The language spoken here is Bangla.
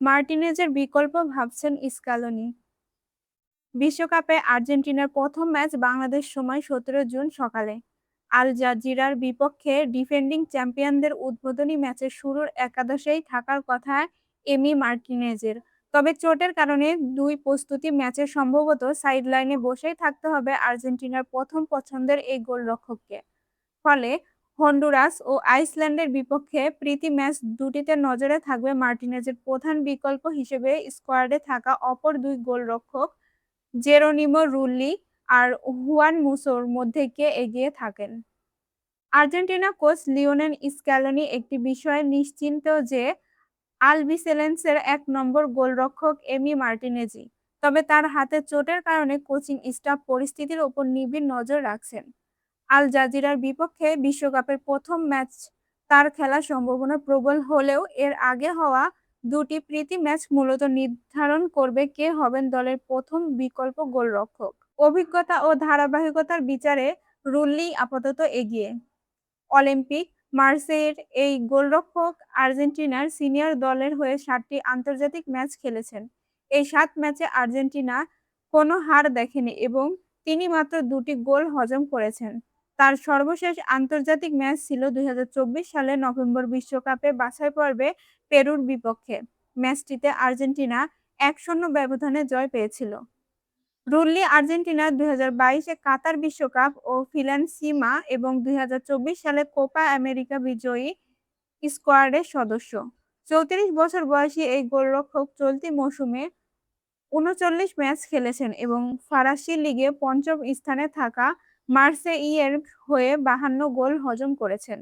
মার্টিনেজের বিকল্প ভাবছেন স্কালোনি। বিশ্বকাপে আর্জেন্টিনার প্রথম ম্যাচ বাংলাদেশ সময় ১৭ জুন সকালে আল জাজিরার বিপক্ষে ডিফেন্ডিং চ্যাম্পিয়নদের উদ্বোধনী ম্যাচের শুরুর একাদশেই থাকার কথা এমি মার্টিনেজের। তবে চোটের কারণে দুই প্রস্তুতি ম্যাচে সম্ভবত সাইডলাইনে বসেই থাকতে হবে আর্জেন্টিনার প্রথম পছন্দের এই গোলরক্ষককে। ফলে হন্ডুরাস ও আইসল্যান্ডের বিপক্ষে প্রীতি ম্যাচ দুটিতে নজরে থাকবে মার্টিনেজের প্রধান বিকল্প হিসেবে স্কোয়াডে থাকা অপর দুই গোলরক্ষক জেরোনিমো রুল্লি আর হুয়ান মুসোর মধ্যে কে এগিয়ে থাকেন। আর্জেন্টিনা কোচ লিওনেল স্ক্যালোনি একটি বিষয়ে নিশ্চিন্ত যে আলবিসেলেন্সের ১ নম্বর গোলরক্ষক এমি মার্টিনেজই। তবে তার হাতে চোটের কারণে কোচিং স্টাফ পরিস্থিতির ওপর নিবিড় নজর রাখছেন। আল জাজিরার বিপক্ষে বিশ্বকাপের প্রথম ম্যাচ তার খেলার সম্ভাবনা প্রবল হলেও এর আগে হওয়া দুটি প্রীতি ম্যাচ মূলত নির্ধারণ করবে কে হবেন দলের প্রথম বিকল্প গোলরক্ষক। অভিজ্ঞতা ও ধারাবাহিকতার বিচারে রুল্লি আপাতত এগিয়ে। অলিম্পিক মার্সেইয়ের এই গোলরক্ষক আর্জেন্টিনার সিনিয়র দলের হয়ে ৭টি আন্তর্জাতিক ম্যাচ খেলেছেন। এই ৭ ম্যাচে আর্জেন্টিনা কোনো হার দেখেনি এবং তিনি মাত্র ২টি গোল হজম করেছেন। তার সর্বশেষ আন্তর্জাতিক ম্যাচ ছিল ২০২৪ সালের নভেম্বর বিশ্বকাপে বাছাই পর্বে পেরুর বিপক্ষে। ম্যাচটিতে আর্জেন্টিনা ১-০ ব্যবধানে জয় পেয়েছিল। রুল্লি আর্জেন্টিনার ২০২২ কাতার বিশ্বকাপ ও ফিনান্সিমা এবং ২০২৪ সালে কোপা আমেরিকা বিজয়ী স্কোয়াডের সদস্য। ৩৪ বছর বয়সী এই গোলরক্ষক চলতি মৌসুমে ৩৯ ম্যাচ খেলেছেন এবং ফরাসি লিগে পঞ্চম স্থানে থাকা মার্সেইয়ের হয়ে ৫২ গোল হজম করেছেন।